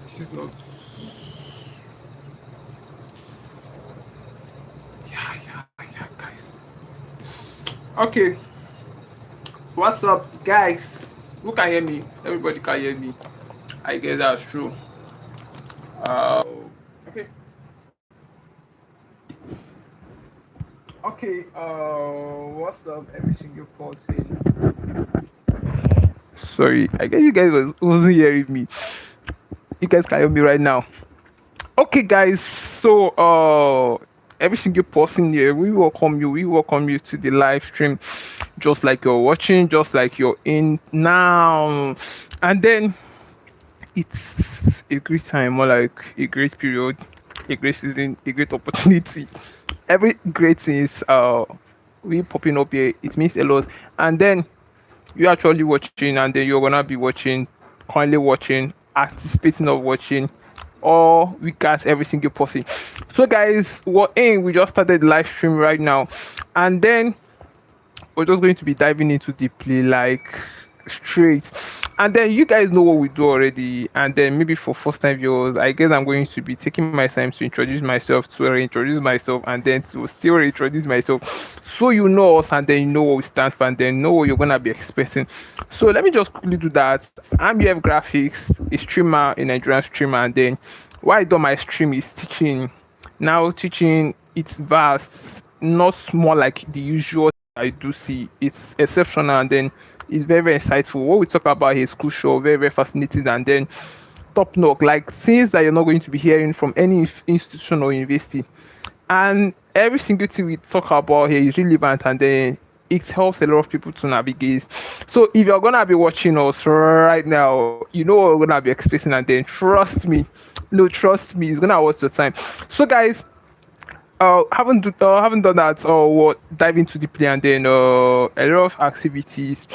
This is not. Yeah, guys. Okay, what's up, guys? Who can hear me? Everybody can hear me. I guess that's true. Okay, okay. What's up, every single person? Sorry, I guess you guys wasn't hearing me. You guys can hear me right now. Okay, guys. So, every single person here, we welcome you. We welcome you to the live stream, just like you're watching, just like you're in now. And then it's a great time, more like a great period, a great season, a great opportunity. Every great thing is we popping up here. It means a lot. And then you're actually watching, and then you're gonna be watching, currently watching, anticipating of watching, or we cast every single person. So guys, we just started the live stream right now, and then we're just going to be diving into deeply, like straight. And then you guys know what we do already. And then maybe for first time viewers, I guess I'm going to be taking my time to introduce myself, to reintroduce myself, and then to still reintroduce myself, so you know us, and then you know what we stand for, and then know what you're gonna be expecting. So let me just quickly do that. I'm UFGRAPHICS, a streamer, a Nigerian streamer, and then what I do on my stream is teaching. Now teaching, it's vast, not more like the usual I do see. It's exceptional, and then it's very, very insightful. What we talk about here is crucial, very, very fascinating, and then top notch, like things that you're not going to be hearing from any institution or university. And every single thing we talk about here is relevant, and then it helps a lot of people to navigate. So if you're gonna be watching us right now, you know what we're gonna be expecting, and then trust me, no, trust me, it's gonna worth your time. So guys, haven't done that, or what, dive into deeply, and then a lot of activities.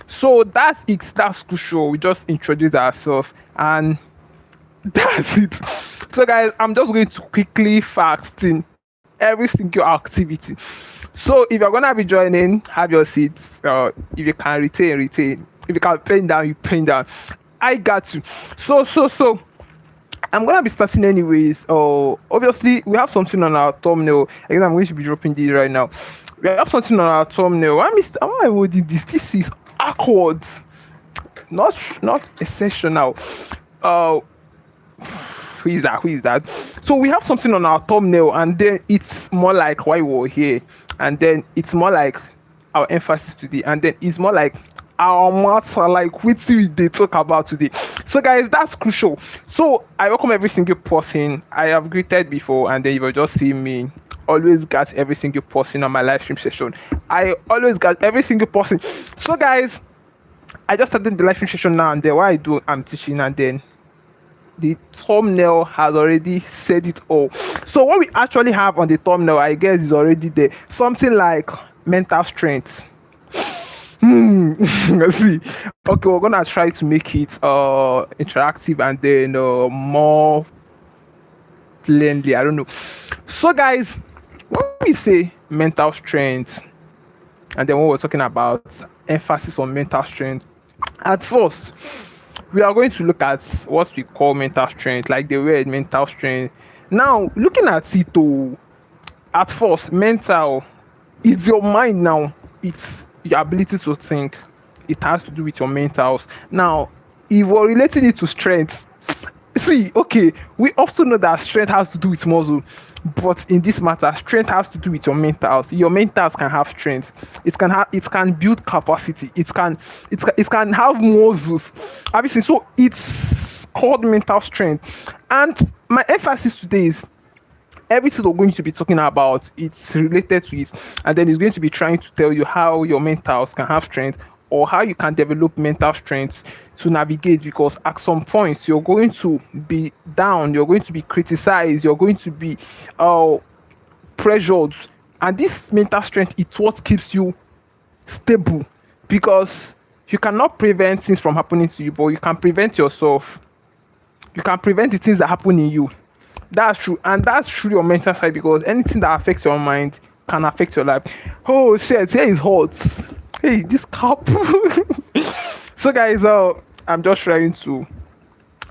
So that's it. That's crucial. We just introduce ourselves, and that's it. So guys, I'm just going to quickly fast in every single activity. So if you're gonna be joining, have your seats. If you can retain. If you can pen down, you pen down. I got you. So I'm gonna be starting anyways. Obviously we have something on our thumbnail. Again, I'm going to be dropping this right now. We have something on our thumbnail. Am I holding this? This is awkward. Not exceptional. Uh, who is that? Who is that? So we have something on our thumbnail, and then it's more like why we're here, and then it's more like our emphasis today, and then it's more like our matter, like which they talk about today. So guys, that's crucial. So I welcome every single person I have greeted before, and then you will just see me always got every single person on my live stream session. I always got every single person. So guys, I just started the live stream session now, and then what I do, I'm teaching, and then the thumbnail has already said it all. So what we actually have on the thumbnail, I guess, is already there. Something like mental strength. Let's see. Okay, we're gonna try to make it interactive, and then more plainly. I don't know. So guys, when we say mental strength, and then when we're talking about emphasis on mental strength, at first we are going to look at what we call mental strength, like the word mental strength. Now, looking at it, at first, mental, it's your mind. Now, it's your ability to think. It has to do with your mentals. Now, if we're relating it to strength, see, okay, we also know that strength has to do with muscle, but in this matter, strength has to do with your mentals. Your mentals can have strength. It can build capacity. It can have muscles. Obviously, so it's called mental strength. And my emphasis today is everything we're going to be talking about, it's related to it, and then it's going to be trying to tell you how your mentals can have strength, or how you can develop mental strength to navigate, because at some points you're going to be down, you're going to be criticized, you're going to be pressured, and this mental strength, it's what keeps you stable, because you cannot prevent things from happening to you, but you can prevent yourself. You can prevent the things that happen in you. That's true, and that's true your mental side, because anything that affects your mind can affect your life. Oh shit, here is hot. Hey, this cup. So guys, I'm just trying to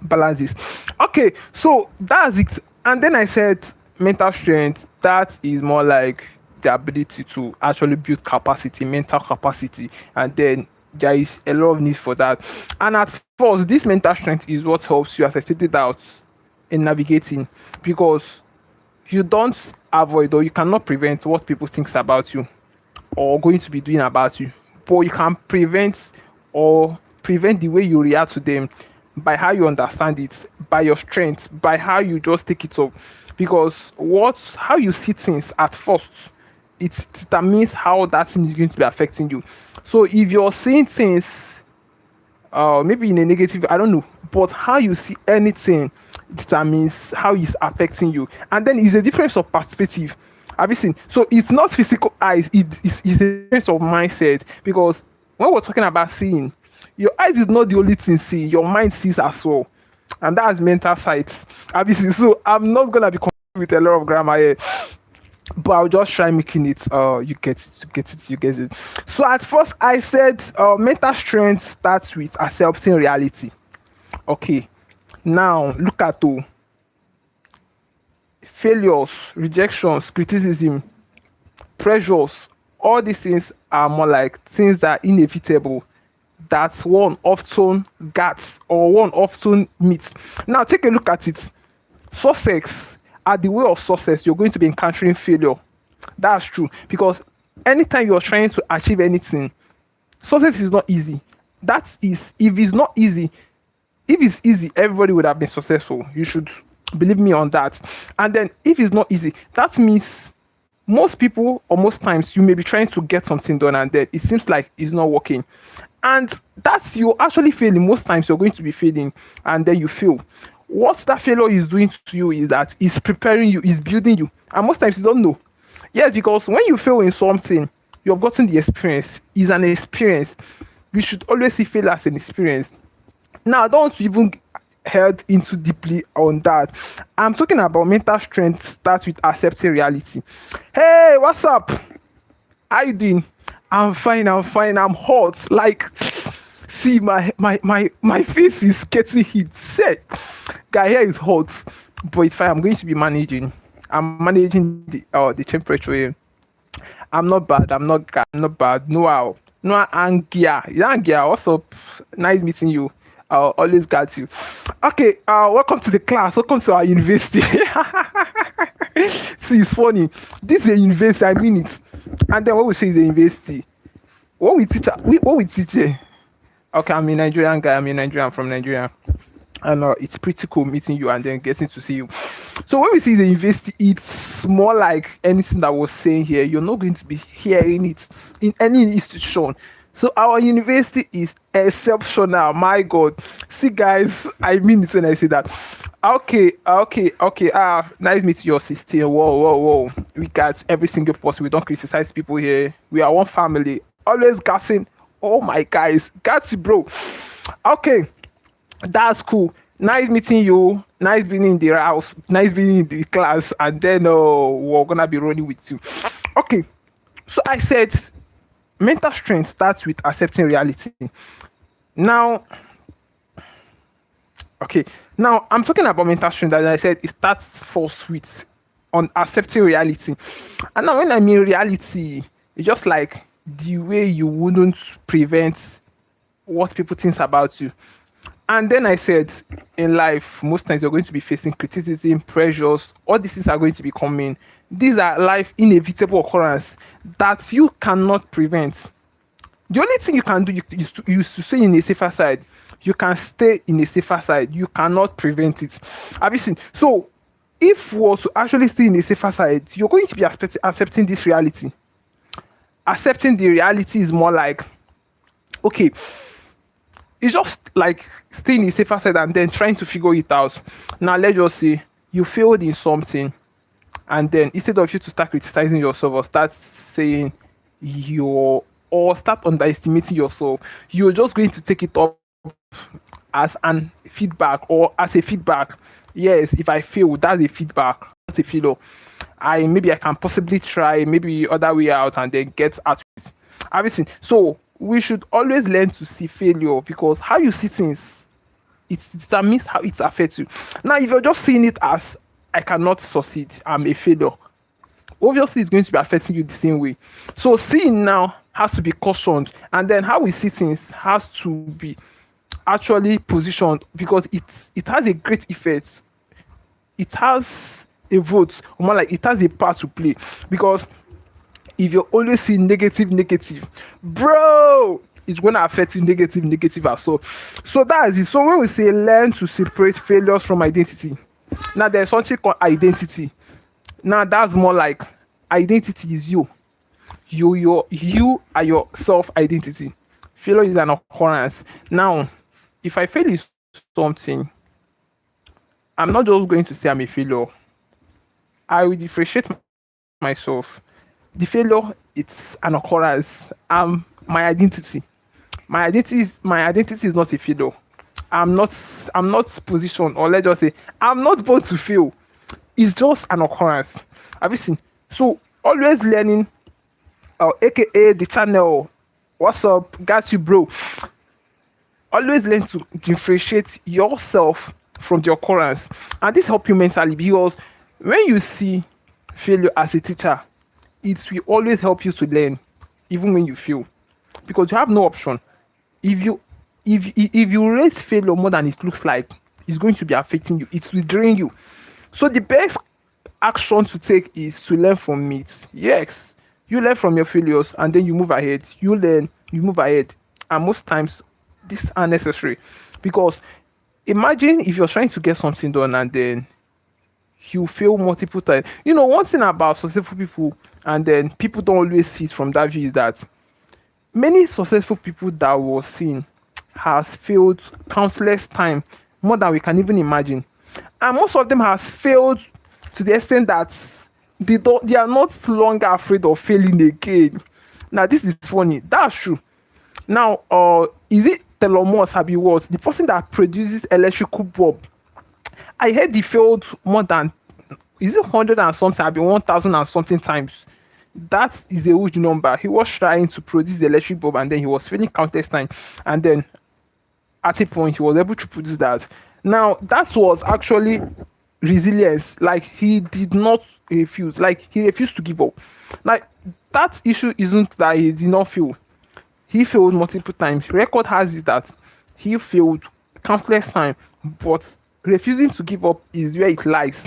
balance this. Okay, so that's it. And then I said mental strength, that is more like the ability to actually build capacity, mental capacity, and then there is a lot of need for that. And at first, this mental strength is what helps you, as I stated out, in navigating, because you don't avoid or you cannot prevent what people think about you or going to be doing about you, but you can prevent or prevent the way you react to them by how you understand it, by your strength, by how you just take it up. Because what how you see things at first, it determines how that thing is going to be affecting you. So if you're seeing things maybe in a negative, I don't know, but how you see anything determines how it's affecting you. And then it's a difference of perspective. Have you seen? So it's not physical eyes, it's a difference of mindset. Because when we're talking about seeing, your eyes is not the only thing seeing, your mind sees as well. And that's mental sight. Have you seen? So I'm not gonna be confused with a lot of grammar here, but I'll just try making it you get it. So at first I said mental strength starts with accepting reality. Okay, now look at failures, rejections, criticism, pressures. All these things are more like things that are inevitable, that one often gets or one often meets. Now take a look at it. Success, at the way of success, you're going to be encountering failure. That's true, because anytime you're trying to achieve anything, success is not easy. That is, if it's not easy, if it's easy, everybody would have been successful. You should believe me on that. And then if it's not easy, that means most people or most times you may be trying to get something done and then it seems like it's not working. And that's, you're actually failing. Most times you're going to be failing and then you fail. What that failure is doing to you is that it's preparing you, it's building you. And most times you don't know. Yes, because when you fail in something, you have gotten the experience. It's an experience. You should always see failure as an experience. Now, I don't want to even head into deeply on that. I'm talking about mental strength starts with accepting reality. Hey, what's up? How you doing? I'm fine, I'm hot. Like, see, my face is getting heat. Shit. Guy, here is hot. But it's fine. I'm going to be managing. I'm managing the temperature here. I'm not bad. I'm not bad. No, Angia. Angia, what's up? Nice meeting you. I'll always got you. Okay, welcome to the class. Welcome to our university. See, it's funny. This is a university, I mean it. And then what we say is a university. What we teach? What we teach here? Okay, I'm a Nigerian guy. I'm from Nigeria. And it's pretty cool meeting you and then getting to see you. So when we see the university, it's more like anything that we're saying here. You're not going to be hearing it in any institution. So our university is exceptional. My God. See, guys, I mean it when I say that. Okay. Nice meeting your sister. Whoa. We got every single person. We don't criticize people here. We are one family. Always gassing. Oh my guys, gassy, bro. Okay, that's cool. Nice meeting you. Nice being in the house. Nice being in the class. And then we're gonna be rolling with you. Okay. So I said mental strength starts with accepting reality. Now, I'm talking about mental strength, as I said, it starts first with on accepting reality. And now when I mean reality, it's just like the way you wouldn't prevent what people think about you. And then I said, in life, most times you're going to be facing criticism, pressures, all these things are going to be coming. These are life inevitable occurrences that you cannot prevent. The only thing you can do is to stay in a safer side. You can stay in a safer side. You cannot prevent it. Have you seen? So, if we were to actually stay in a safer side, you're going to be accepting this reality. Accepting the reality is more like, okay, it's just like staying in a safer side and then trying to figure it out. Now, let's just say you failed in something, and then instead of you to start criticizing yourself or start saying or start underestimating yourself, you're just going to take it up as an feedback or as a feedback. Yes, if I fail, that's a feedback. That's a failure. Maybe I can possibly try maybe other way out and then get out with everything. So we should always learn to see failure, because how you see things it determines how it affects you. Now, if you're just seeing it as I cannot succeed, I'm a failure, obviously it's going to be affecting you the same way. So seeing now has to be cautioned, and then how we see things has to be actually positioned, because it has a great effect. It has a vote, or more like it has a part to play. Because if you're always seeing negative, bro, it's going to affect you negative as well. So that is it. So when we say learn to separate failures from identity, now there's something called identity. Now that's more like identity is you. You are your self identity. Failure is an occurrence. Now, if I fail in something, I'm not just going to say I'm a failure. I will differentiate myself. The failure, it's an occurrence. My identity. My identity is not a failure. I'm not positioned, or let's just say I'm not born to fail. It's just an occurrence. Have you seen? So always learning, aka the channel. What's up? Got you, bro. Always learn to differentiate yourself from the occurrence, and this help you mentally, because when you see failure as a teacher, it will always help you to learn, even when you fail, because you have no option. If you if you raise failure more than it looks like, it's going to be affecting you. It will drain you. So the best action to take is to learn from it. Yes, you learn from your failures, and then you move ahead. You learn, you move ahead, and most times these are necessary, because imagine if you're trying to get something done and then you fail multiple times. One thing about successful people, and then people don't always see it from that view, is that many successful people that was seen has failed countless times, more than we can even imagine. And most of them has failed to the extent that they are not longer afraid of failing again. Now this is funny. That's true. Now, is it Telomos Habi what? The person that produces electrical bulb. I heard he failed more than, is it 100 and something? I've been 1,000 and something times. That is a huge number. He was trying to produce the electric bulb, and then he was failing countless times. And then at a point he was able to produce that. Now that was actually resilience. Like, he did not refuse. Like, he refused to give up. Like, that issue isn't that he did not fail. He failed multiple times. Record has it that he failed countless times, but refusing to give up is where it lies.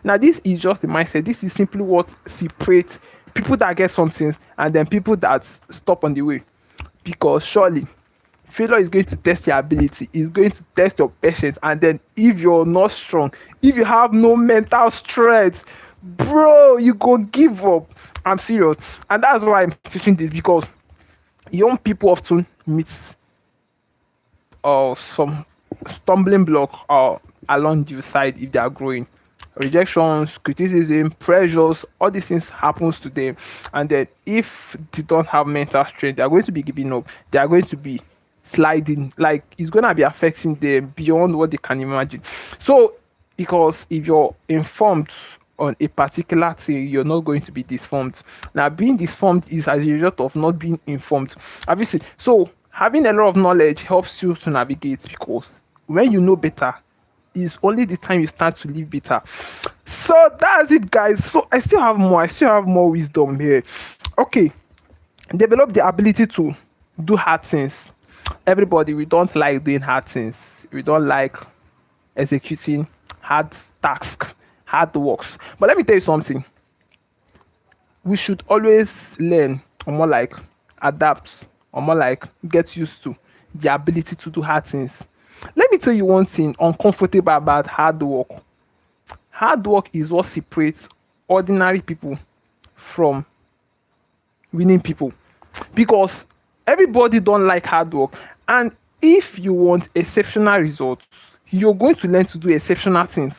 Now this is just the mindset. This is simply what separates people that get something and then people that stop on the way. Because surely failure is going to test your ability, it's going to test your patience, and then if you're not strong, if you have no mental strength, bro, you go give up. I'm serious. And that's why I'm teaching this, because young people often meet some stumbling block along the side if they are growing. Rejections, criticism, pressures, all these things happens to them, and then if they don't have mental strength, they are going to be giving up. They are going to be sliding. Like, it's going to be affecting them beyond what they can imagine. So because if you're informed on a particular thing, you're not going to be disformed. Now being disformed is as a result of not being informed, obviously. So having a lot of knowledge helps you to navigate, because when you know better, is only the time you start to live better. So that's it, guys. So I still have more wisdom here. Okay, develop the ability to do hard things. Everybody, we don't like doing hard things. We don't like executing hard tasks, hard works. But let me tell you something. We should always learn, or more like adapt, or more like get used to the ability to do hard things. Let me tell you one thing uncomfortable about hard work. Hard work is what separates ordinary people from winning people, because everybody don't like hard work. And if you want exceptional results, you're going to learn to do exceptional things.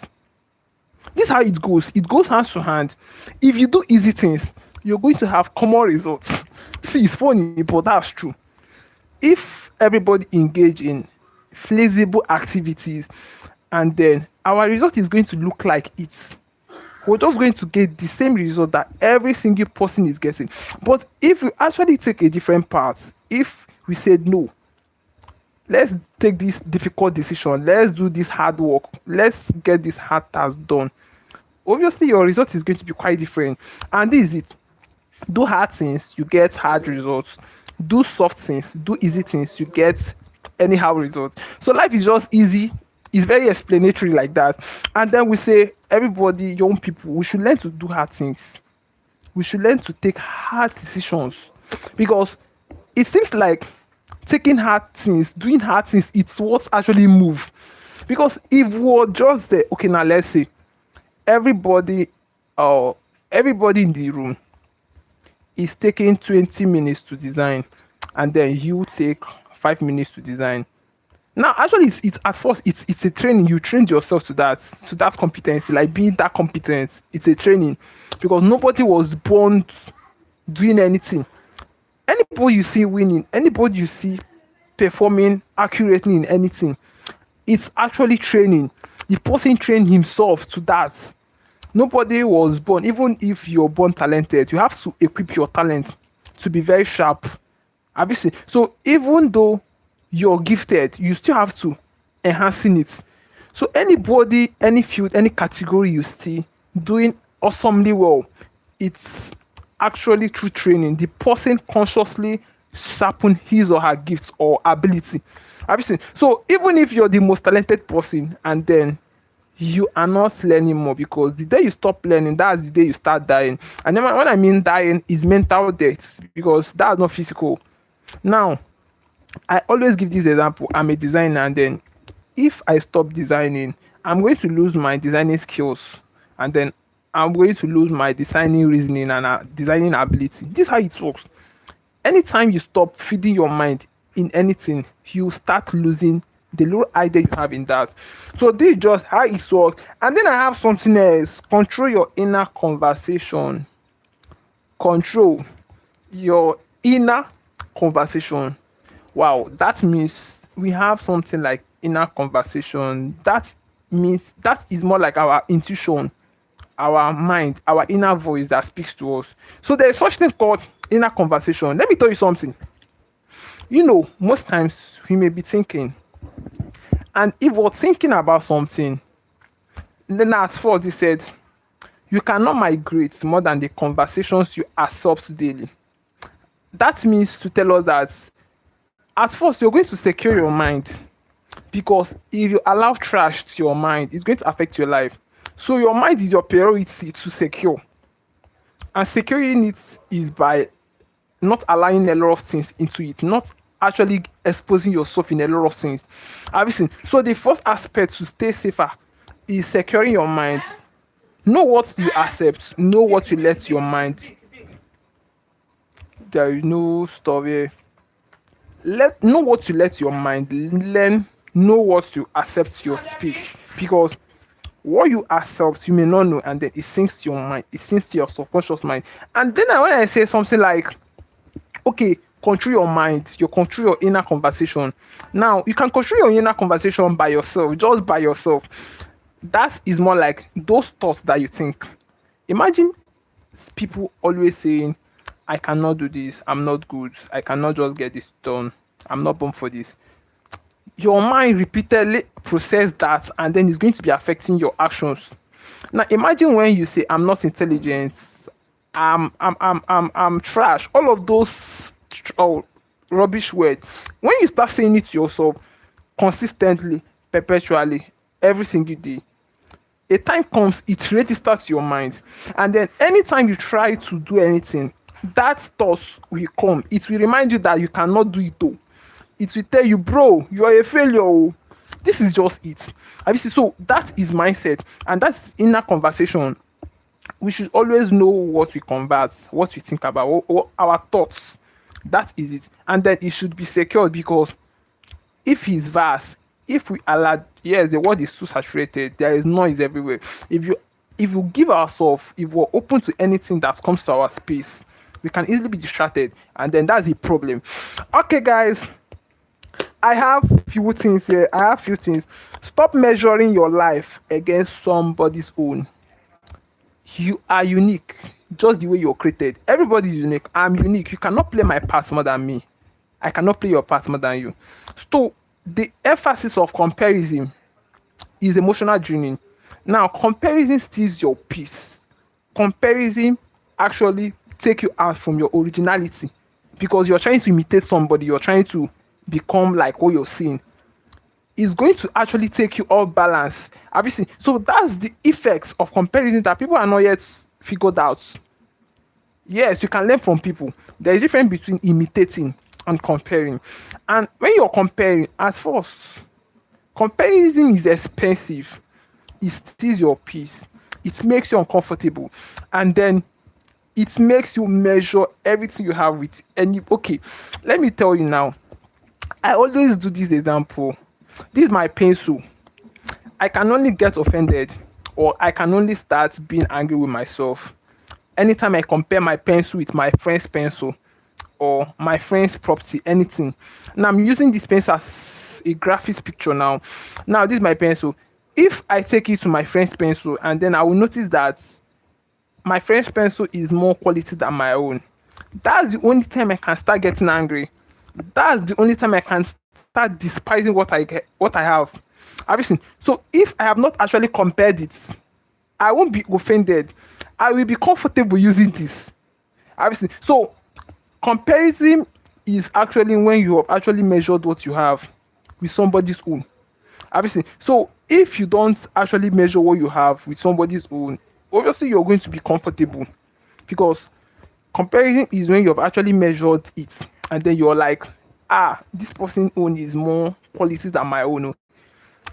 This is how it goes. It goes hand to hand. If you do easy things, you're going to have common results. See, it's funny, but that's true. If everybody engage in flexible activities, and then our result is going to look like it, we're just going to get the same result that every single person is getting. But if we actually take a different path, if we said no, let's take this difficult decision, let's do this hard work, let's get this hard task done, obviously your result is going to be quite different. And this is it. Do hard things, you get hard results. Do soft things, do easy things, you get anyhow results. So life is just easy. It's very explanatory like that. And then we say, everybody, young people, we should learn to do hard things. We should learn to take hard decisions, because it seems like taking hard things, doing hard things, it's what actually move. Because if we're just there, okay, now let's say everybody, everybody in the room is taking 20 minutes to design, and then you take 5 minutes to design. Now actually it's at first it's a training. You trained yourself to that competency, like being that competent. It's a training, because nobody was born doing anything. Anybody you see winning, anybody you see performing accurately in anything, it's actually training. The person trained himself to that. Nobody was born, even if you're born talented, you have to equip your talent to be very sharp. Have you seen? So even though you're gifted, you still have to enhancing it. So anybody, any field, any category you see doing awesomely well, it's actually through training. The person consciously sharpen his or her gifts or ability. Have you seen? So even if you're the most talented person and then you are not learning more, because the day you stop learning, that's the day you start dying. And then when I mean dying, is mental death, because that's not physical. Now, I always give this example. I'm a designer, and then if I stop designing, I'm going to lose my designing skills, and then I'm going to lose my designing reasoning and designing ability. This is how it works. Anytime you stop feeding your mind in anything, you start losing the little idea you have in that. So this is just how it works. And then I have something else. Control your inner conversation. Control your inner conversation. Wow, that means we have something like inner conversation. That means that is more like our intuition, our mind, our inner voice that speaks to us. So there's such thing called inner conversation. Let me tell you something. You know, most times we may be thinking, and if we're thinking about something, then as first he said, you cannot migrate more than the conversations you accept daily. That means to tell us that at first you're going to secure your mind, because if you allow trash to your mind, it's going to affect your life. So your mind is your priority to secure, and securing it is by not allowing a lot of things into it, not actually exposing yourself in a lot of things. Have you seen? So the first aspect to stay safer is securing your mind. Know what you accept, know what you let your mind. There is no story. Know what you let your mind learn, know what you accept your space, because what you accept you may not know, and then it sinks to your mind, it sinks to your subconscious mind. And then when I say something like, okay, control your mind, you control your inner conversation. Now you can control your inner conversation by yourself, just by yourself. That is more like those thoughts that you think. Imagine people always saying, I cannot do this, I'm not good, I cannot just get this done, I'm not born for this. Your mind repeatedly process that, and then it's going to be affecting your actions. Now imagine when you say, I'm not intelligent, I'm trash, all of those rubbish words. When you start saying it to yourself consistently, perpetually, every single day, a time comes, it registers to your mind, and then anytime you try to do anything, that thoughts will come. It will remind you that you cannot do it though. It will tell you, bro, you are a failure. Oh. This is just it. So that is mindset, and that's inner conversation. We should always know what we converse, what we think about, what our thoughts. That is it. And then it should be secured, because if it's vast, if we allow, yes, the world is too saturated, there is noise everywhere. If you give ourselves, if we're open to anything that comes to our space, we can easily be distracted, and then that's a problem. Okay, guys, I have few things here. Stop measuring your life against somebody's own. You are unique, just the way you're created. Everybody is unique. I'm unique. You cannot play my part more than me. I cannot play your part more than you. So the emphasis of comparison is emotional draining. Now, comparison steals your peace. Comparison actually take you out from your originality because you're trying to imitate somebody, you're trying to become like what you're seeing. It's going to actually take you off balance. Have you seen? So that's the effects of comparison that people are not yet figured out. Yes, you can learn from people. There is a difference between imitating and comparing. And when you're comparing, at first, comparison is expensive. It steals your peace. It makes you uncomfortable. And then it makes you measure everything you have with any. Okay, let me tell you now. I always do this example. This is my pencil. I can only get offended or I can only start being angry with myself anytime I compare my pencil with my friend's pencil or my friend's property, anything. Now I'm using this pencil as a graphics picture now. Now this is my pencil. If I take it to my friend's pencil and then I will notice that my friend's pencil is more quality than my own, that's the only time I can start getting angry. That's the only time I can start despising what I have. Have you seen? So if I have not actually compared it, I won't be offended. I will be comfortable using this. Have you seen? So comparison is actually when you have actually measured what you have with somebody's own. Have you seen? So if you don't actually measure what you have with somebody's own, obviously you're going to be comfortable because comparison is when you've actually measured it and then you're like, this person's own is more quality than my own.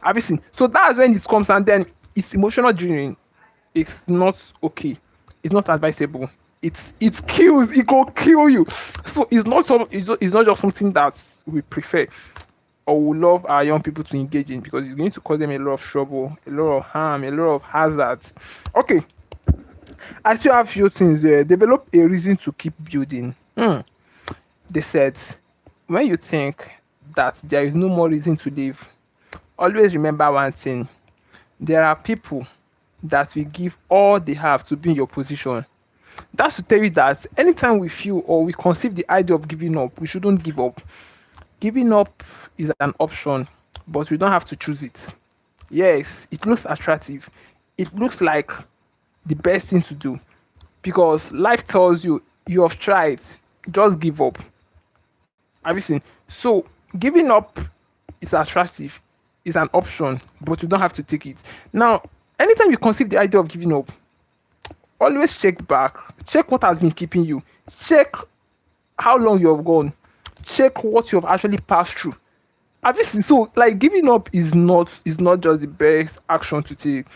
Have you seen? So that's when it comes and then it's emotional draining. It's not okay. It's not advisable. It kills. It go kill you. So it's not just something that we prefer or we love our young people to engage in because it's going to cause them a lot of trouble, a lot of harm, a lot of hazards. Okay, I still have few things there. Develop a reason to keep building. They said, when you think that there is no more reason to live, always remember one thing. There are people that will give all they have to be in your position. That's to tell you that anytime we feel or we conceive the idea of giving up, we shouldn't give up. Giving up is an option, but we don't have to choose it. Yes, it looks attractive. It looks like the best thing to do because life tells you you have tried, just give up. Have you seen? So giving up is attractive, is an option, but you don't have to take it. Now, anytime you conceive the idea of giving up, always check back, check what has been keeping you, check how long you have gone, check what you have actually passed through. Have you seen? So like giving up is not just the best action to take.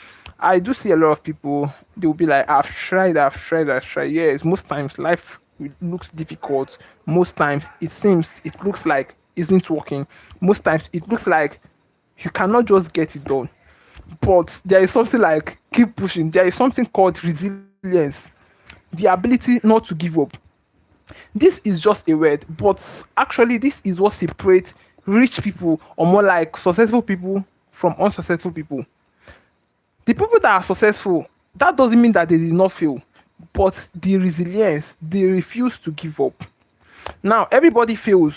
I do see a lot of people, they will be like, I've tried. Yes, most times life looks difficult. Most times it looks like isn't working. Most times it looks like you cannot just get it done. But there is something like keep pushing. There is something called resilience, the ability not to give up. This is just a word, but actually this is what separates rich people or more like successful people from unsuccessful people. The people that are successful, that doesn't mean that they did not fail, but the resilience, they refuse to give up. Now everybody fails,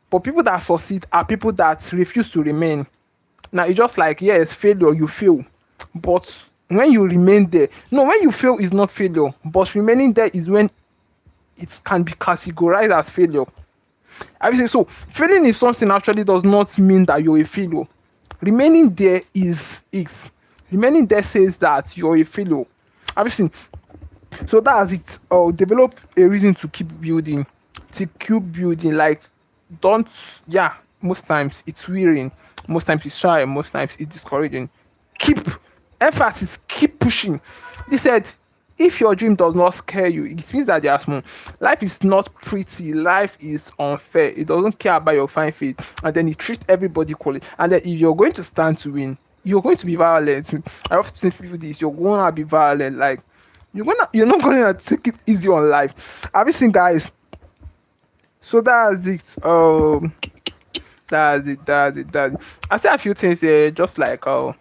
but people that succeed are people that refuse to remain. Now it's just like, yes, failure, you fail, but when you remain there, no, when you fail is not failure, but remaining there is when it can be categorized as failure. I will say so. Failing is something actually does not mean that you're a failure. Remaining there is it. Remaining there says that you're a failure. Have you seen? So that's it. Develop a reason to keep building. To keep building. Like, don't. Yeah. Most times it's wearying. Most times it's shy. Most times it's discouraging. Keep emphasis. Keep pushing. They said, if your dream does not scare you, it means that they are small. Life is not pretty. Life is unfair. It doesn't care about your fine face, and then it treats everybody equally. And then if you're going to stand to win, you're going to be violent. I often say people this: you're gonna be violent. Like you're not gonna take it easy on life. Have you seen, guys? So that's it. That's it. I say a few things here, just like the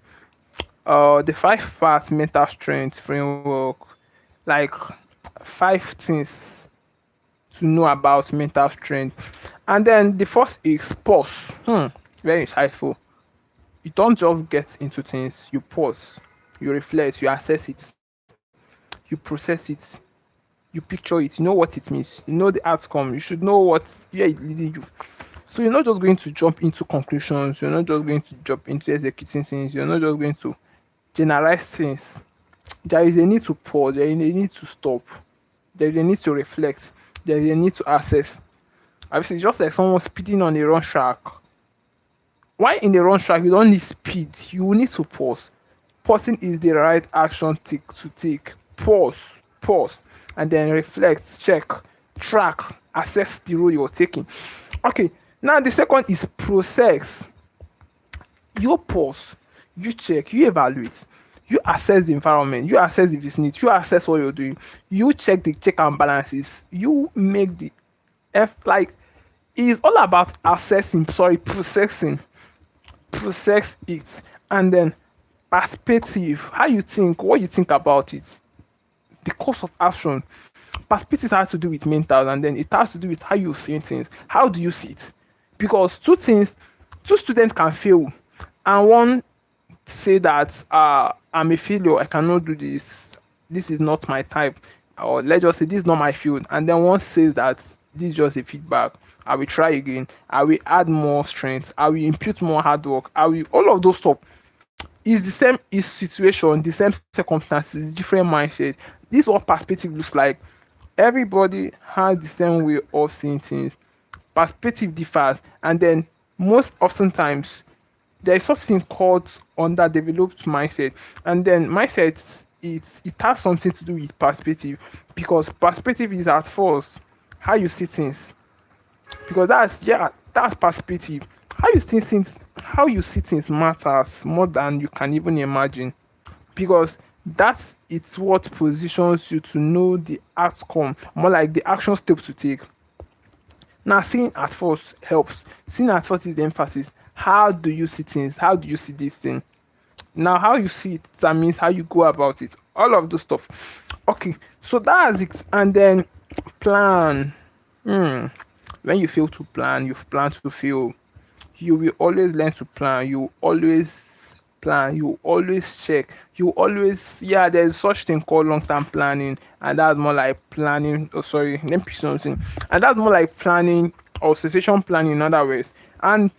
5 parts mental strength framework, like 5 things to know about mental strength. And then the first is pause. very insightful. You don't just get into things, you pause, you reflect, you assess it, you process it, you picture it, you know what it means, you know the outcome, you should know what where it's leading you. So you're not just going to jump into conclusions, you're not just going to jump into executing things, you're not just going to generalize things. There is a need to pause, there is a need to stop, there is a need to reflect, there is a need to assess. Obviously, just like someone speeding on a run track. Why in the run track you don't need speed, you will need to pause. Pausing is the right action to take. Pause, and then reflect, check, track, assess the role you're taking. Okay, now the second is process. You pause, you check, you evaluate, you assess the environment, you assess the vicinity, you assess what you're doing, you check the check and balances, you make the F like it's all about assessing, sorry, process it, and then perspective, how you think, what you think about it, the course of action. Perspective has to do with mental, and then it has to do with how you see things. How do you see it? Because two students can fail, and one say that I'm a failure, I cannot do this, this is not my type, or let's just say this is not my field, and then one says that this is just a feedback, I will try again, I will add more strength, I will impute more hard work, I will all of those stuff. Is the same is situation, the same circumstances, different mindset. This is what perspective looks like. Everybody has the same way of seeing things. Perspective differs, and then most often times there is something called underdeveloped mindset, and then mindset, it has something to do with perspective, because perspective is at first how you see things, because that's perspective. How you see things matters more than you can even imagine, because that's it's what positions you to know the outcome, more like the action steps to take. Now, seeing at first helps. Seeing at first is the emphasis. How do you see things? How do you see this thing? Now, how you see it, that means how you go about it. All of those stuff. Okay, so that's it. And then plan. Hmm. When you fail to plan, you plan to fail. You will always learn to plan. You always plan. You always check. You always, yeah, there's such thing called long-term planning, and that's more like planning. Oh, sorry, let me pick something. And that's more like planning or succession planning in other words. And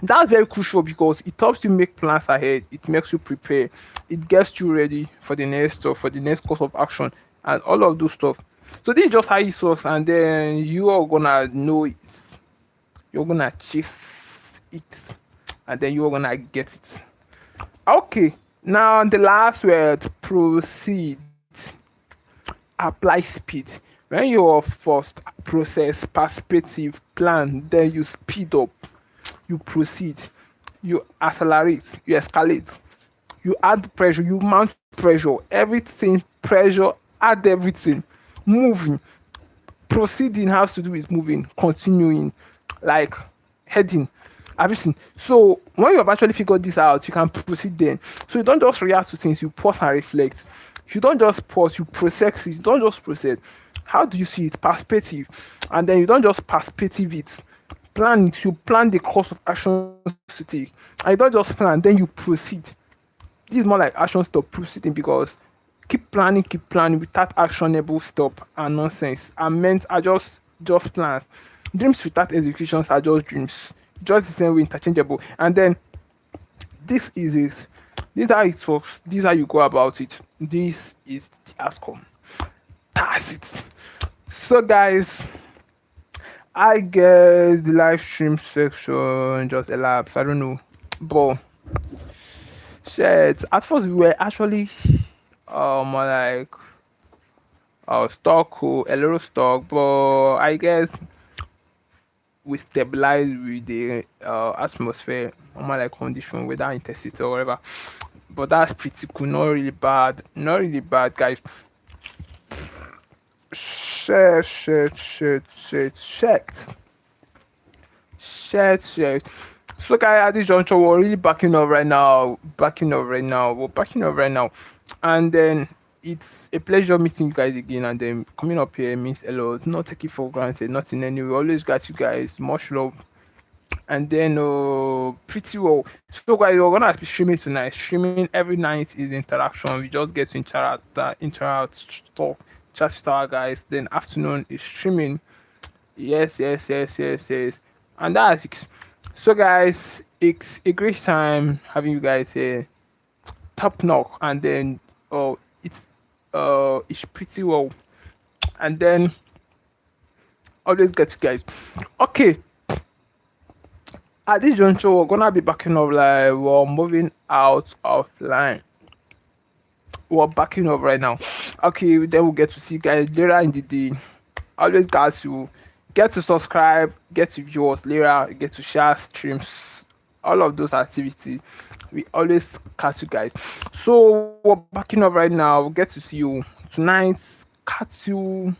that's very crucial because it helps you make plans ahead, it makes you prepare, it gets you ready for the next stuff, for the next course of action, and all of those stuff. So this is just how it works, and then you are gonna know it, you're gonna chase it, and then you're gonna get it. Okay, now the last word, proceed. Apply speed. When you first process, perspective, plan, then you speed up, you proceed, you accelerate, you escalate, you add pressure, you mount pressure, everything, pressure, add everything, moving. Proceeding has to do with moving, continuing, like heading, everything. So when you have actually figured this out, you can proceed then. So you don't just react to things, you pause and reflect. You don't just pause, you process it, you don't just process. How do you see it? Perspective. And then you don't just perspective it, plan it, you plan the course of actions to take. And you don't just plan, then you proceed. This is more like action stop proceeding, because keep planning without actionable stop and nonsense. I meant are just plans. Dreams without executions are just dreams. Just the same way, interchangeable. And then this is it. This is how it works. This is how you go about it. This is the outcome. That's it. So guys, I guess the live stream section just elapsed. I don't know. But shit. At first we were actually like stock, a little stock, but I guess we stabilize with the atmosphere, normal like condition, whether intensity or whatever. But that's pretty cool, not really bad, not really bad, guys. Checked. Shit. So guys, at this juncture, we're really backing up right now. We're backing up right now. And then it's a pleasure meeting you guys again. And then coming up here means a lot. Not take it for granted, not in any way. Always got you guys. Much love. and then pretty well. So guys, we're gonna be streaming tonight. Streaming every night is interaction. We just get to interact, talk, chat with our guys. Then afternoon is streaming. Yes, yes, yes, yes, yes. And that's it. So guys, it's a great time having you guys here. Top knock, and then it's it's pretty well. And then always get you guys. Okay, at this juncture, we're gonna be backing up, like we're moving out of line. We're backing up right now. Okay, then we'll get to see you guys later in the day. Always guys to get to subscribe, get to view us later, get to share streams, all of those activities. We always catch you guys. So we're backing up right now. We'll get to see you tonight. Catch you.